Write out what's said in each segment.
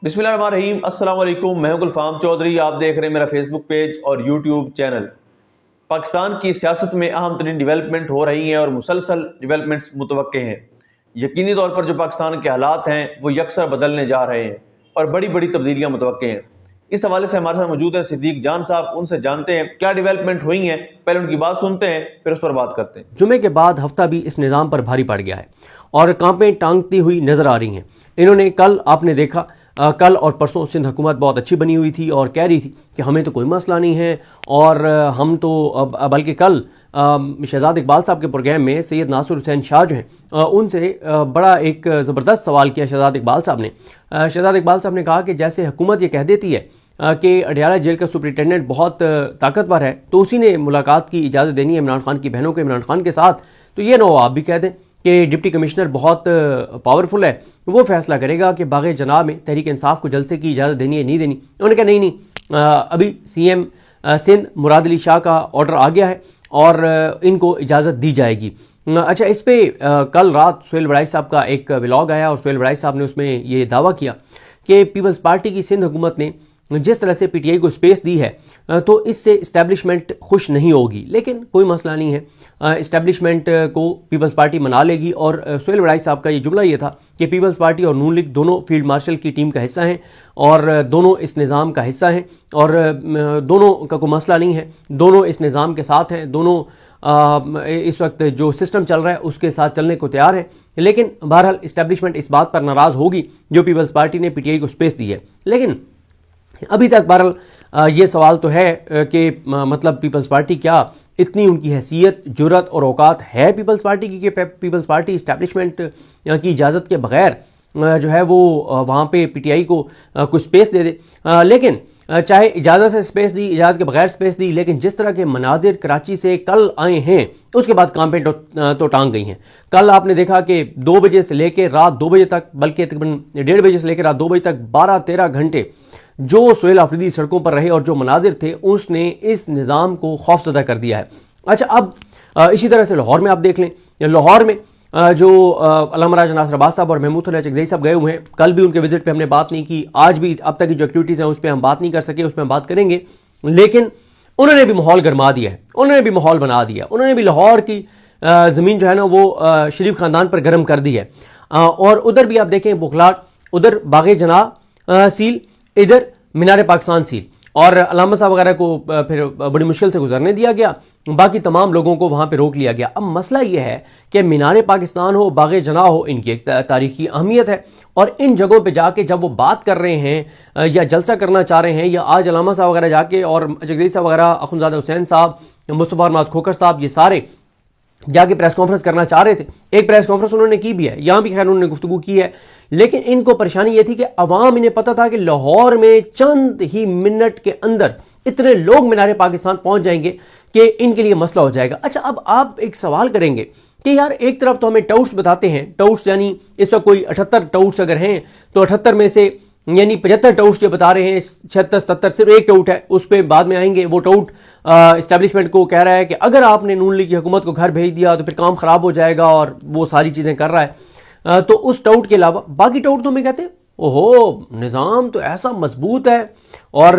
बिस्मिल्लाहिर्रहमानिर्रहीम। अस्सलाम वालेकुम। मैं हूं गुलफाम चौधरी। आप देख रहे हैं मेरा फेसबुक पेज और यूट्यूब चैनल। पाकिस्तान की सियासत में अहम तरीन डेवलपमेंट हो रही हैं और मुसलसल डेवलपमेंट्स मुतवक्के हैं। यकीनी तौर पर जो पाकिस्तान के हालात हैं वो यकसर बदलने जा रहे हैं और बड़ी बड़ी तब्दीलियाँ मुतवक्के हैं। इस हवाले से हमारे साथ मौजूद हैं सिद्दीक जान साहब। उनसे जानते हैं क्या डेवलपमेंट हुई हैं, पहले उनकी बात सुनते हैं फिर उस पर बात करते हैं। जुमे के बाद हफ्ता भी इस निज़ाम पर भारी पड़ गया है और कांपें टांगती हुई नजर आ रही हैं। इन्होंने कल, आपने देखा, कल और परसों सिंध हुकूमत बहुत अच्छी बनी हुई थी और कह रही थी कि हमें तो कोई मसला नहीं है और हम तो बल्कि कल शहजाद इकबाल साहब के प्रोग्राम में सैयद नासिर हुसैन शाह जो हैं उनसे बड़ा एक ज़बरदस्त सवाल किया शहजाद इकबाल साहब ने। शहजाद इकबाल साहब ने कहा कि जैसे हुकूमत ये कह देती है कि अडयाला जेल का सुपरिटेंडेंट बहुत ताकतवर है तो उसी ने मुलाकात की इजाज़त देनी है इमरान खान की बहनों को इमरान खान के साथ, तो ये ना हो आप भी कह दें कि डिप्टी कमिश्नर बहुत पावरफुल है, वो फैसला करेगा कि बाग़े जनाब में तहरीक इंसाफ को जलसे की इजाज़त देनी है नहीं देनी। उन्होंने कहा नहीं, अभी सीएम सिंध मुराद अली शाह का ऑर्डर आ गया है और इनको इजाज़त दी जाएगी। अच्छा, इस पर कल रात सुहेल वड़ाई साहब का एक व्लॉग आया और सुहेल वड़ाई साहब ने उसमें ये दावा किया कि पीपल्स पार्टी की सिंध हुकूमत ने जिस तरह से पीटीआई को स्पेस दी है तो इससे इस्टेब्लिशमेंट खुश नहीं होगी, लेकिन कोई मसला नहीं है, इस्टेब्लिशमेंट को पीपल्स पार्टी मना लेगी। और सुहेल वड़ाई साहब का ये जुमला ये था कि पीपल्स पार्टी और नून लीग दोनों फील्ड मार्शल की टीम का हिस्सा हैं और दोनों इस निज़ाम का हिस्सा हैं और दोनों का कोई मसला नहीं है, दोनों इस निज़ाम के साथ हैं, दोनों इस वक्त जो सिस्टम चल रहा है उसके साथ चलने को तैयार है। लेकिन बहरहाल इस्टेब्लिशमेंट इस बात पर नाराज़ होगी जो पीपल्स पार्टी ने पीटीआई को स्पेस दी है। लेकिन अभी तक बहरहाल ये सवाल तो है कि मतलब पीपल्स पार्टी क्या इतनी उनकी हैसियत, जुर्रत और औकात है पीपल्स पार्टी की कि पीपल्स पार्टी इस्टेब्लिशमेंट की इजाज़त के बगैर जो है वो वहाँ पे पीटीआई को कुछ स्पेस दे दे। लेकिन चाहे इजाज़त से स्पेस दी, इजाज़त के बगैर स्पेस दी, लेकिन जिस तरह के मनाजिर कराची से कल आए हैं उसके बाद कांपें तो टांग गई हैं। कल आपने देखा कि 2 बजे से लेकर रात 2 बजे तक, बल्कि तकरीबन 1:30 बजे से लेकर रात 2 बजे तक 12-13 घंटे जो सुहेल आफरीदी सड़कों पर रहे और जो मनाजिर थे उसने इस निज़ाम को खौफजदा कर दिया है। अच्छा, अब इसी तरह से लाहौर में आप देख लें, लाहौर में जो अल्लामा राजा नासिर अब्बास साहब और महमूद खलील चकज़ई साहब गए हुए हैं, कल भी उनके विजिट पे हमने बात नहीं की, आज भी अब तक की जो एक्टिविटीज़ हैं उस पर हम बात नहीं कर सके, उस पर हम बात करेंगे। लेकिन उन्होंने भी माहौल गरमा दिया है, उन्होंने भी माहौल बना दिया, उन्होंने भी लाहौर की ज़मीन जो है ना वो शरीफ ख़ानदान पर गर्म कर दी है। और उधर भी आप देखें बुखलाट, उधर बाग़े जनाब सील, इधर मीनार पाकिस्तान सील और अल्लामा साहब वगैरह को फिर बड़ी मुश्किल से गुजरने दिया गया, बाकी तमाम लोगों को वहाँ पे रोक लिया गया। अब मसला ये है कि मीनार पाकिस्तान हो, बाग़े जना हो, इनकी एक तारीखी अहमियत है और इन जगहों पे जाके जब वो बात कर रहे हैं या जलसा करना चाह रहे हैं, या आज अल्लामा साहब वगैरह जाके और चकज़ई साहब वगैरह, अखुंज़ादा हुसैन साहब, मुस्तफ़ा नवाज़ खोखर साहब, ये सारे जाके प्रेस कॉन्फ्रेंस करना चाह रहे थे। एक प्रेस कॉन्फ्रेंस उन्होंने की भी है, यहाँ भी खैर उन्होंने गुफ्तगू की है, लेकिन इनको परेशानी ये थी कि अवाम, इन्हें पता था कि लाहौर में चंद ही मिनट के अंदर इतने लोग मीनार पाकिस्तान पहुंच जाएंगे कि इनके लिए मसला हो जाएगा। अच्छा, अब आप एक सवाल करेंगे कि यार एक तरफ तो हमें टाउट्स बताते हैं, टाउट्स यानी इस वक्त कोई 78 टाउट्स अगर हैं तो 78 में से यानी 75 टाउट्स जो बता रहे हैं, 76-77 सिर्फ एक टाउट है, उस पर बाद में आएंगे। वो टाउट इस्टेब्लिशमेंट को कह रहा है कि अगर आपने नून लीग की हुकूमत को घर भेज दिया तो फिर काम ख़राब हो जाएगा और वो सारी चीज़ें कर रहा है। तो उस टाउट के अलावा बाकी टाउट तो हमें कहते हैं ओहो निज़ाम तो ऐसा मजबूत है और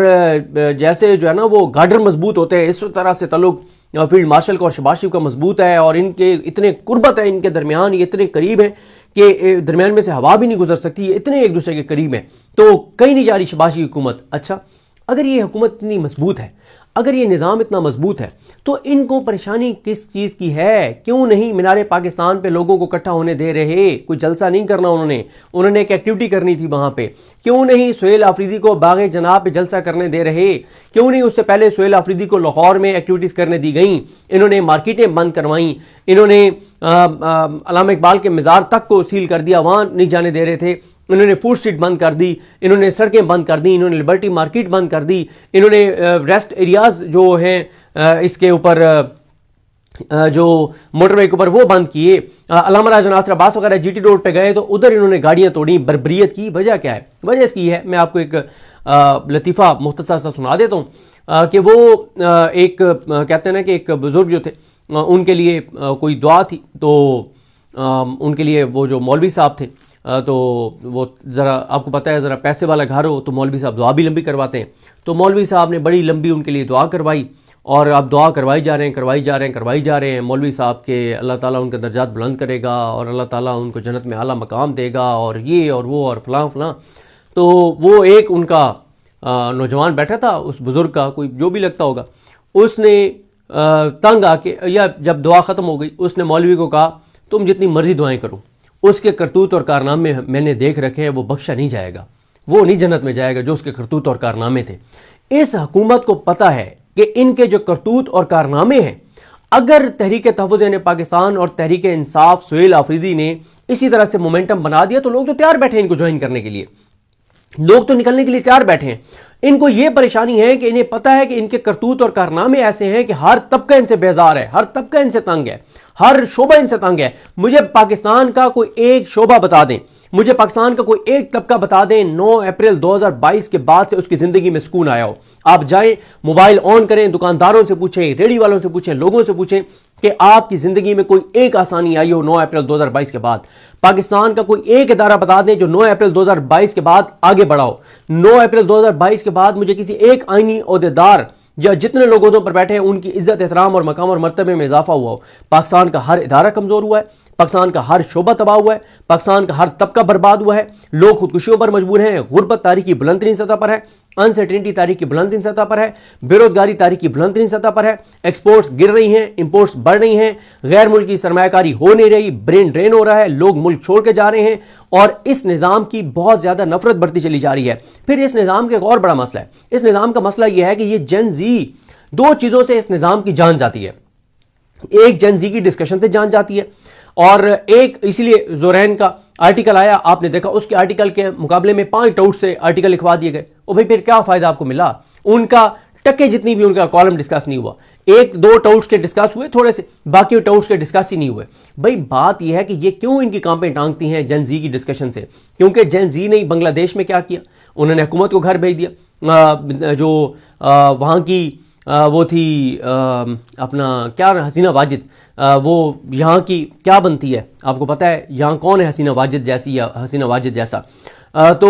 जैसे जो है ना वो गार्डर मजबूत होते हैं, इस तरह से तल्लुक फील्ड मार्शल का और शहबाज शरीफ का मजबूत है और इनके इतने कुर्बत है, इनके दरमियान ये इतने करीब हैं कि दरमियान में से हवा भी नहीं गुजर सकती, ये इतने एक दूसरे के करीब हैं, तो कहीं नहीं जा रही शहबाज की हुकूमत। अच्छा, अगर ये हुकूमत इतनी मजबूत है, अगर ये निज़ाम इतना मजबूत है, तो इनको परेशानी किस चीज़ की है? क्यों नहीं मीनार पाकिस्तान पे लोगों को इकट्ठा होने दे रहे? कोई जलसा नहीं करना उन्होंने एक एक्टिविटी करनी थी वहाँ पे। क्यों नहीं सुहेल आफरीदी को बाग़े जनाब पे जलसा करने दे रहे? क्यों नहीं उससे पहले सुहेल आफरीदी को लाहौर में एक्टिविटीज़ करने दी गई? इन्होंने मार्केटें बंद करवाई, इन्होंने अल्लामा इकबाल के मज़ार तक को सील कर दिया, वहाँ नहीं जाने दे रहे थे, इन्होंने फूड स्ट्रीट बंद कर दी, इन्होंने सड़कें बंद कर दी, इन्होंने लिबर्टी मार्केट बंद कर दी, इन्होंने रेस्ट एरियाज़ जो हैं इसके ऊपर जो मोटरवे के ऊपर वो बंद किए। अल्लामा राजा नासिर अब्बास वगैरह जीटी रोड पे गए तो उधर इन्होंने गाड़ियाँ तोड़ी, बर्बरियत की। वजह क्या है? वजह इसकी है, मैं आपको एक लतीफ़ा मुख्तसर सा सुना देता हूँ कि वो एक कहते हैं ना कि एक बुज़ुर्ग जो थे उनके लिए कोई दुआ थी, तो उनके लिए वो जो मौलवी साहब थे تو وہ ذرا آپ کو پتہ ہے ذرا پیسے والا گھر ہو تو مولوی صاحب دعا بھی لمبی کرواتے ہیں. تو مولوی صاحب نے بڑی لمبی ان کے لیے دعا کروائی اور اب دعا کروائی جا رہے ہیں. مولوی صاحب کے اللہ تعالیٰ ان کے درجات بلند کرے گا اور اللہ تعالیٰ ان کو جنت میں اعلیٰ مقام دے گا اور یہ اور وہ اور فلاں فلاں. تو وہ ایک ان کا نوجوان بیٹھا تھا, اس بزرگ کا کوئی جو بھی لگتا ہوگا, اس نے تنگ آ کے, یا جب دعا ختم ہو گئی, اس نے مولوی کو کہا تم جتنی مرضی دعائیں کرو, اس کے کرتوت اور کارنامے میں نے دیکھ رکھے ہیں, وہ بخشا نہیں جائے گا, وہ نہیں جنت میں جائے گا جو اس کے کرتوت اور کارنامے تھے. اس حکومت کو پتہ ہے کہ ان کے جو کرتوت اور کارنامے ہیں, اگر تحریک تحفظ پاکستان اور تحریک انصاف سہیل آفریدی نے اسی طرح سے مومنٹم بنا دیا تو لوگ تو تیار بیٹھے ہیں ان کو جوائن کرنے کے لیے, لوگ تو نکلنے کے لیے تیار بیٹھے ہیں. ان کو یہ پریشانی ہے کہ انہیں پتہ ہے کہ ان کے کرتوت اور کارنامے ایسے ہیں کہ ہر طبقہ ان سے بیزار ہے, ہر طبقہ ان سے تنگ ہے, ہر شعبہ ان سے تنگ ہے. مجھے پاکستان کا کوئی ایک شعبہ بتا دیں, مجھے پاکستان کا کوئی ایک طبقہ بتا دیں 9 اپریل 2022 کے بعد سے اس کی زندگی میں سکون آیا ہو. آپ جائیں, موبائل آن کریں, دکانداروں سے پوچھیں, ریڈی والوں سے پوچھیں, لوگوں سے پوچھیں کہ آپ کی زندگی میں کوئی ایک آسانی آئی ہو 9 اپریل 2022 کے بعد. پاکستان کا کوئی ایک ادارہ بتا دیں جو 9 اپریل 2022 کے بعد آگے بڑھا ہو. 9 اپریل 2022 کے بعد مجھے کسی ایک آئینی عہدیدار یا جتنے لوگ عہدوں پر بیٹھے ہیں ان کی عزت احترام اور مقام اور مرتبے میں اضافہ ہوا ہو. پاکستان کا ہر ادارہ کمزور ہوا ہے, پاکستان کا ہر شعبہ تباہ ہوا ہے, پاکستان کا ہر طبقہ برباد ہوا ہے, لوگ خودکشیوں پر مجبور ہیں, غربت تاریخی بلند ترین سطح پر ہے, انسرٹینٹی تاریخی بلند ترین سطح پر ہے, بے روزگاری تاریخی بلند ترین سطح پر ہے, ایکسپورٹس گر رہی ہیں, امپورٹس بڑھ رہی ہیں, غیر ملکی سرمایہ کاری ہو نہیں رہی, برین ڈرین ہو رہا ہے, لوگ ملک چھوڑ کے جا رہے ہیں اور اس نظام کی بہت زیادہ نفرت بڑھتی چلی جا رہی ہے. پھر اس نظام کا ایک اور بڑا مسئلہ ہے, اس نظام کا مسئلہ یہ ہے کہ یہ جن زی, دو چیزوں سے اس نظام کی جان جاتی ہے. ایک جن زی کی ڈسکشن سے جان جاتی ہے اور ایک اسی لیے زورین کا آرٹیکل آیا, آپ نے دیکھا اس کے آرٹیکل کے مقابلے میں 5 ٹاؤٹ سے آرٹیکل لکھوا دیے گئے. اور بھائی پھر کیا فائدہ آپ کو ملا, ان کا ٹکے جتنی بھی ان کا کالم ڈسکس نہیں ہوا, 1-2 ٹاؤٹس کے ڈسکس ہوئے تھوڑے سے, باقی ٹاؤٹس کے ڈسکس ہی نہیں ہوئے. بھائی بات یہ ہے کہ یہ کیوں ان کی کانپیں ٹانگتی ہیں جن زی کی ڈسکشن سے, کیونکہ جن زی نے بنگلہ دیش میں کیا کیا, انہوں نے حکومت کو گھر بھیج دیا. جو وہاں کی وہ تھی اپنا کیا حسینہ واجد, وہ یہاں کی کیا بنتی ہے آپ کو پتہ ہے, یہاں کون ہے حسینہ واجد جیسی یا حسینہ واجد جیسا. تو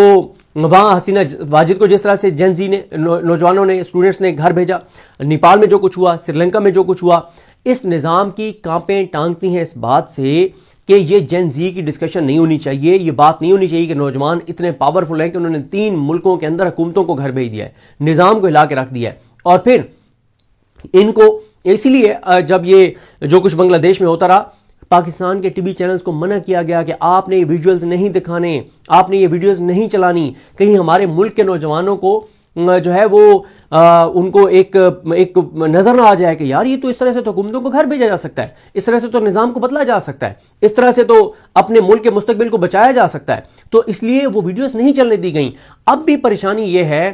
وہاں حسینہ واجد کو جس طرح سے جن زی نے, نوجوانوں نے, اسٹوڈنٹس نے گھر بھیجا, نیپال میں جو کچھ ہوا, سری لنکا میں جو کچھ ہوا, اس نظام کی کانپیں ٹانگتی ہیں اس بات سے کہ یہ جن زی کی ڈسکشن نہیں ہونی چاہیے. یہ بات نہیں ہونی چاہیے کہ نوجوان اتنے پاورفل ہیں کہ انہوں نے 3 ملکوں کے اندر حکومتوں کو گھر بھیج دیا ہے, نظام کو ہلا کے رکھ دیا ہے. اور پھر ان کو اسی لیے جب یہ جو کچھ بنگلہ دیش میں ہوتا رہا, پاکستان کے ٹی وی چینلز کو منع کیا گیا کہ آپ نے یہ ویڈیوز نہیں دکھانے, آپ نے یہ ویڈیوز نہیں چلانی, کہیں ہمارے ملک کے نوجوانوں کو جو ہے وہ ان کو ایک نظر نہ آ جائے کہ یار یہ تو اس طرح سے تو حکومتوں کو گھر بھیجا جا سکتا ہے, اس طرح سے تو نظام کو بدلا جا سکتا ہے, اس طرح سے تو اپنے ملک کے مستقبل کو بچایا جا سکتا ہے. تو اس لیے وہ ویڈیوز نہیں چلنے دی گئیں. اب بھی پریشانی یہ ہے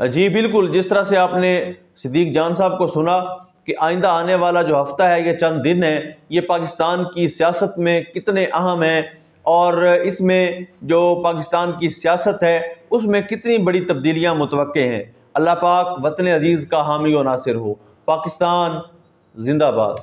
جی بالکل, جس طرح سے آپ نے صدیق جان صاحب کو سنا کہ آئندہ آنے والا جو ہفتہ ہے, یہ چند دن ہے, یہ پاکستان کی سیاست میں کتنے اہم ہیں اور اس میں جو پاکستان کی سیاست ہے اس میں کتنی بڑی تبدیلیاں متوقع ہیں. اللہ پاک وطن عزیز کا حامی و ناصر ہو. پاکستان زندہ باد.